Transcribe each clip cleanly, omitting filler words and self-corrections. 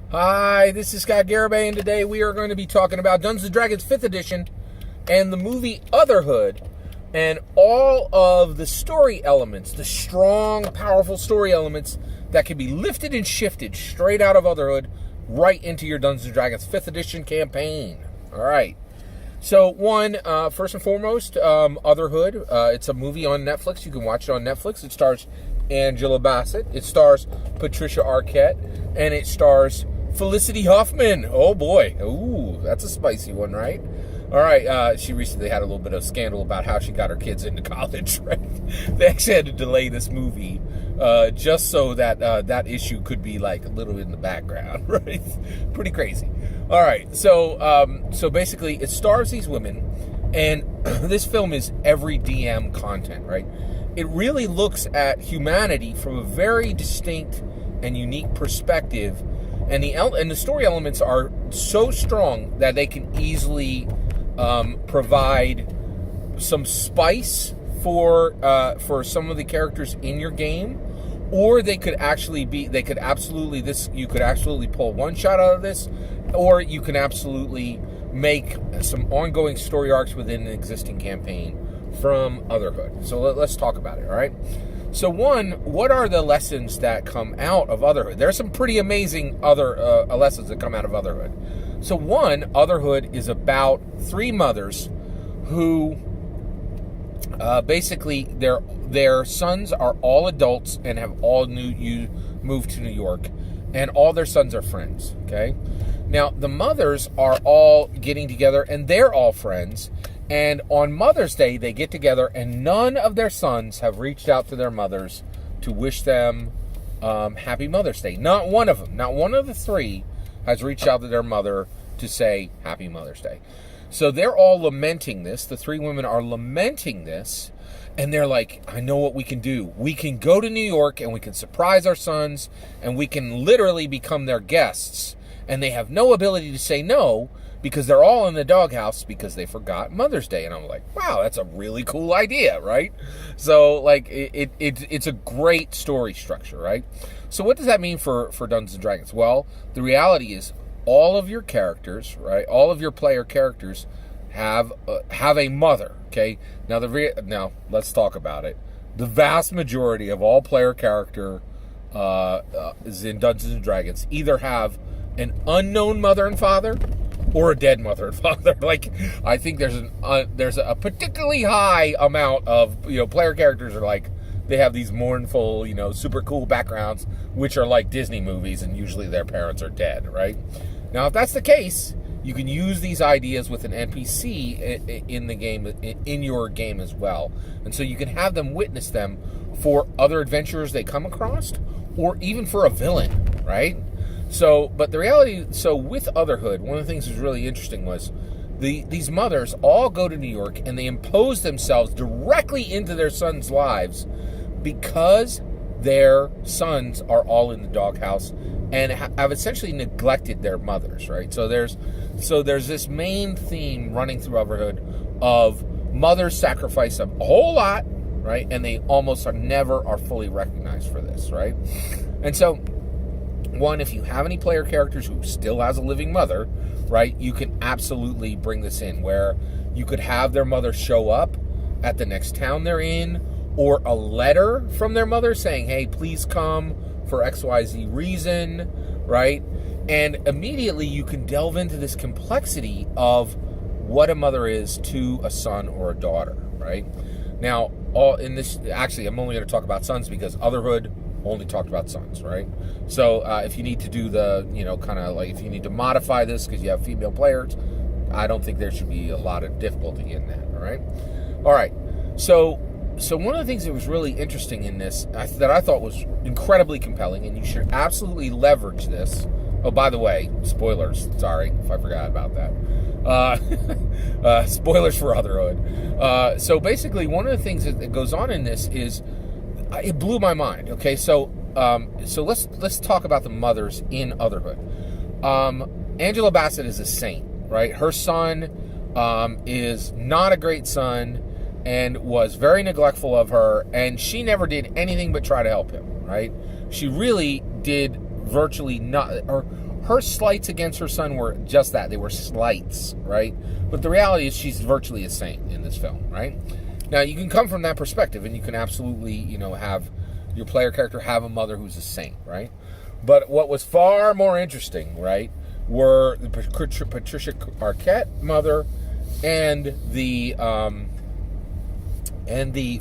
Hi, this is Scott Garibay, and today we are going to be talking about Dungeons & Dragons 5th Edition and the movie Otherhood and all of the story elements, the strong, powerful story elements that can be lifted and shifted straight out of Otherhood right into your Dungeons & Dragons 5th Edition campaign. All right. So, first and foremost, Otherhood. It's a movie on Netflix. You can watch it on Netflix. It stars Angela Bassett. It stars Patricia Arquette. And it stars Felicity Huffman. Oh, boy. Ooh, that's a spicy one, right? All right. She recently had a little bit of scandal about how she got her kids into college, right? They actually had to delay this movie just so that that issue could be, like, a little in the background, right? Pretty crazy. All right, so basically, it stars these women, and this film is every DM content, right? It really looks at humanity from a very distinct and unique perspective, and the story elements are so strong that they can easily provide some spice for some of the characters in your game, or you could absolutely pull one shot out of this. Or you can absolutely make some ongoing story arcs within an existing campaign from Otherhood. So let's talk about it, all right? So what are the lessons that come out of Otherhood? There are some pretty amazing other lessons that come out of Otherhood. So Otherhood is about three mothers who basically their sons are all adults and have all moved to New York, and all their sons are friends, okay? Now, the mothers are all getting together, and they're all friends. And on Mother's Day, they get together, and none of their sons have reached out to their mothers to wish them Happy Mother's Day. Not one of them. Not one of the three has reached out to their mother to say Happy Mother's Day. So they're all lamenting this. The three women are lamenting this. And they're like, I know what we can do. We can go to New York, and we can surprise our sons, and we can literally become their guests. And they have no ability to say no because they're all in the doghouse because they forgot Mother's Day. And I'm like, wow, that's a really cool idea, right? So, like, it's a great story structure, right? So what does that mean for Dungeons & Dragons? Well, the reality is all of your characters, right, all of your player characters have a mother, okay? Now, let's talk about it. The vast majority of all player character is in Dungeons & Dragons either have an unknown mother and father, or a dead mother and father. Like, I think there's a particularly high amount of player characters are like they have these mournful super cool backgrounds, which are like Disney movies, and usually their parents are dead, right? Now, if that's the case, you can use these ideas with an NPC in the game, in your game as well, and so you can have them witness them for other adventurers they come across, or even for a villain, right? So, but the reality, with Otherhood, one of the things that was really interesting was these mothers all go to New York and they impose themselves directly into their sons' lives because their sons are all in the doghouse and have essentially neglected their mothers, right? So there's this main theme running through Otherhood of mothers sacrifice a whole lot, right? And they almost never are fully recognized for this, right? And so, if you have any player characters who still has a living mother, right, you can absolutely bring this in where you could have their mother show up at the next town they're in, or a letter from their mother saying, hey, please come for XYZ reason, right? And immediately you can delve into this complexity of what a mother is to a son or a daughter, right? Now, I'm only going to talk about sons because Otherhood only talked about sons, right? So if you need to do if you need to modify this because you have female players, I don't think there should be a lot of difficulty in that, all right? So one of the things that was really interesting in this, that I thought was incredibly compelling, and you should absolutely leverage this. Oh, by the way, spoilers. Sorry if I forgot about that. Spoilers for Otherhood. So basically, one of the things that goes on in this is, it blew my mind. Okay, so let's talk about the mothers in Otherhood. Angela Bassett is a saint, right? Her son is not a great son and was very neglectful of her, and she never did anything but try to help him, right? She really did virtually not, or her slights against her son were just that. They were slights, right? But the reality is she's virtually a saint in this film, right? Now, you can come from that perspective, and you can absolutely, have your player character have a mother who's a saint, right? But what was far more interesting, right, were the Patricia Arquette mother and the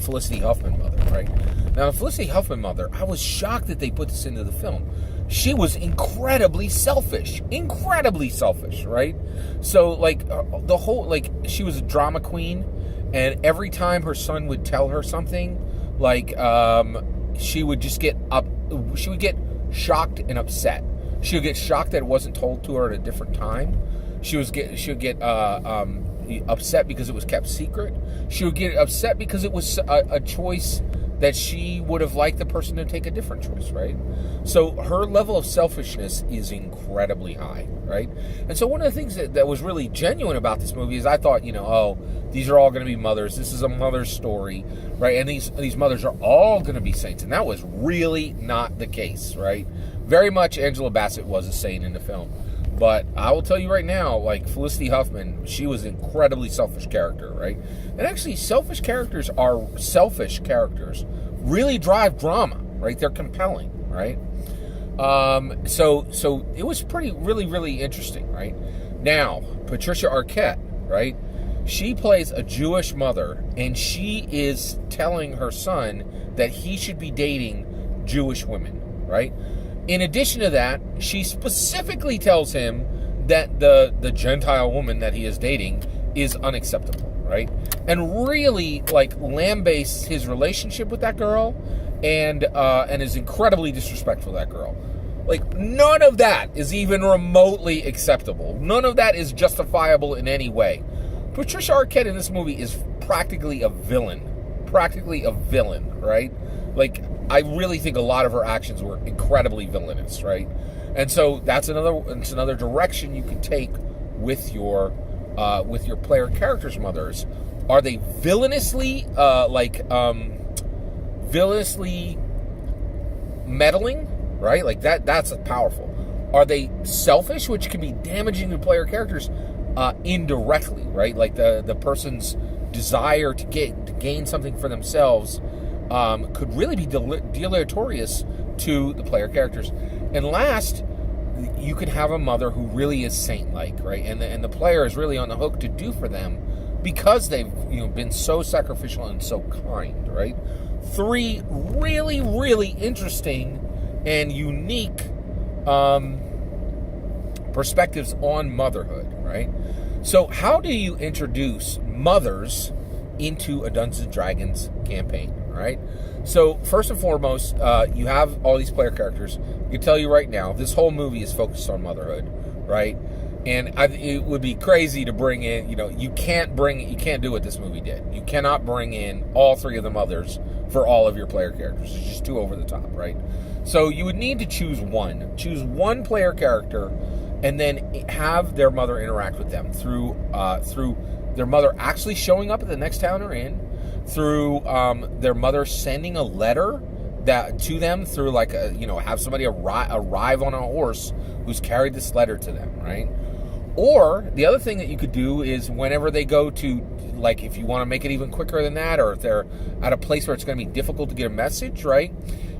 Felicity Huffman mother, right? Now, the Felicity Huffman mother, I was shocked that they put this into the film. She was incredibly selfish, right? So, like, the whole, like, she was a drama queen, and every time her son would tell her something, like, she would just get shocked and upset. She would get shocked that it wasn't told to her at a different time. She would get upset because it was kept secret. She would get upset because it was a choice that she would have liked the person to take a different choice, right? So her level of selfishness is incredibly high, right? And so one of the things that was really genuine about this movie is I thought, these are all going to be mothers. This is a mother's story, right? And these mothers are all going to be saints. And that was really not the case, right? Very much Angela Bassett was a saint in the film. But I will tell you right now, like Felicity Huffman, she was an incredibly selfish character, right? And actually, selfish characters really drive drama, right? They're compelling, right? So it was really interesting, right? Now, Patricia Arquette, right? She plays a Jewish mother, and she is telling her son that he should be dating Jewish women, right? In addition to that, she specifically tells him that the Gentile woman that he is dating is unacceptable, right? And really, like, lambastes his relationship with that girl and is incredibly disrespectful to that girl. Like, none of that is even remotely acceptable. None of that is justifiable in any way. Patricia Arquette in this movie is practically a villain, right? Like, I really think a lot of her actions were incredibly villainous, right? And so that's another direction you could take with your player characters' mothers. Are they villainously meddling, right? Like that's powerful. Are they selfish, which can be damaging to player characters indirectly, right? Like the person's desire to gain something for themselves could really be deleterious to the player characters. And last, you can have a mother who really is saint-like, right? And the player is really on the hook to do for them because they've been so sacrificial and so kind, right? 3 really interesting and unique perspectives on motherhood, right? So how do you introduce mothers into a Dungeons & Dragons campaign, right? So first and foremost, you have all these player characters. I can tell you right now, this whole movie is focused on motherhood, right? And it would be crazy to bring in, you can't do what this movie did. You cannot bring in all 3 of the mothers for all of your player characters. It's just too over the top, right? So you would need to choose one player character, and then have their mother interact with them through their mother actually showing up at the next town they're in, through their mother sending a letter to them, through have somebody arrive on a horse who's carried this letter to them, right? Or the other thing that you could do is whenever they go to, like, if you want to make it even quicker than that, or if they're at a place where it's going to be difficult to get a message, right?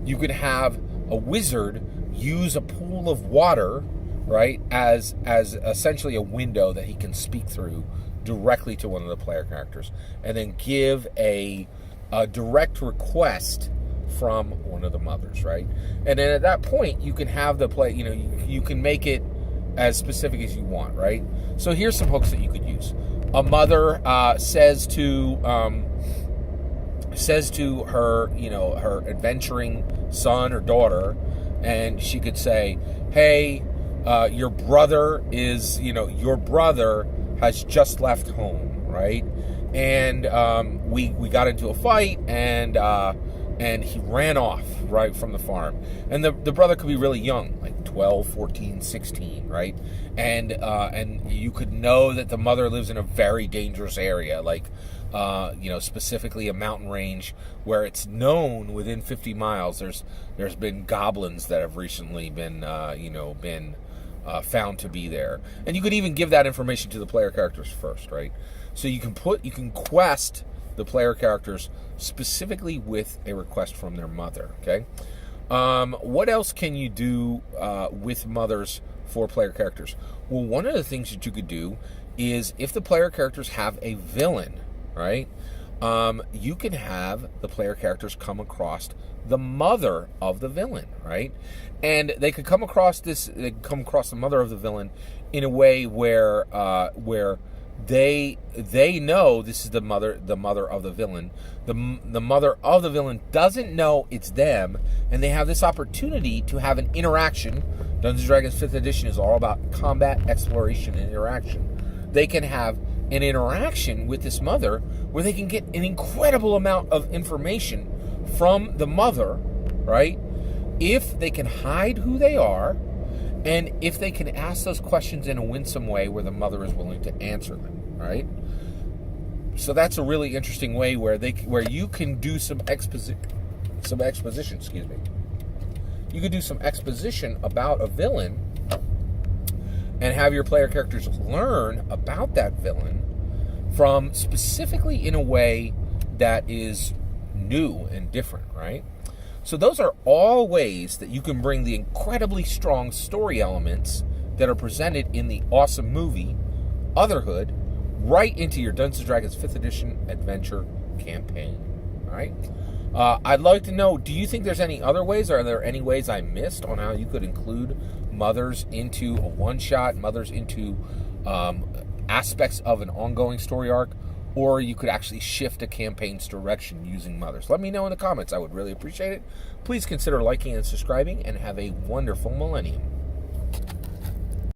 You could have a wizard use a pool of water, right, as essentially a window that he can speak through directly to one of the player characters, and then give a direct request from one of the mothers, right? And then at that point, you can have the play, you can make it as specific as you want, right? So here's some hooks that you could use. A mother says to her, her adventuring son or daughter, and she could say, "Hey, your brother has just left home, right? And we got into a fight, and he ran off, right, from the farm." And the brother could be really young, like 12, 14, 16, right? And you could know that the mother lives in a very dangerous area, like specifically a mountain range where it's known within 50 miles there's been goblins that have recently been found to be there. And you could even give that information to the player characters first, right? So you can quest the player characters specifically with a request from their mother, okay? What else can you do with mothers for player characters? Well, one of the things that you could do is if the player characters have a villain, right? You can have the player characters come across the mother of the villain, right? And they could come across the mother of the villain in a way where they know this is the mother of the villain. The mother of the villain doesn't know it's them, and they have this opportunity to have an interaction. Dungeons & Dragons 5th edition is all about combat, exploration, and interaction. They can have an interaction with this mother where they can get an incredible amount of information from the mother, right? If they can hide who they are, and if they can ask those questions in a winsome way where the mother is willing to answer them, right? So that's a really interesting way where you can do some exposition, excuse me. You could do some exposition about a villain and have your player characters learn about that villain from specifically in a way that is new and different, right? So those are all ways that you can bring the incredibly strong story elements that are presented in the awesome movie Otherhood right into your Dungeons & Dragons 5th edition adventure campaign. All right? I'd like to know, do you think there's any other ways? Are there any ways I missed on how you could include mothers into a one-shot, mothers into aspects of an ongoing story arc, or you could actually shift a campaign's direction using mothers? Let me know in the comments. I would really appreciate it. Please consider liking and subscribing, and have a wonderful millennium.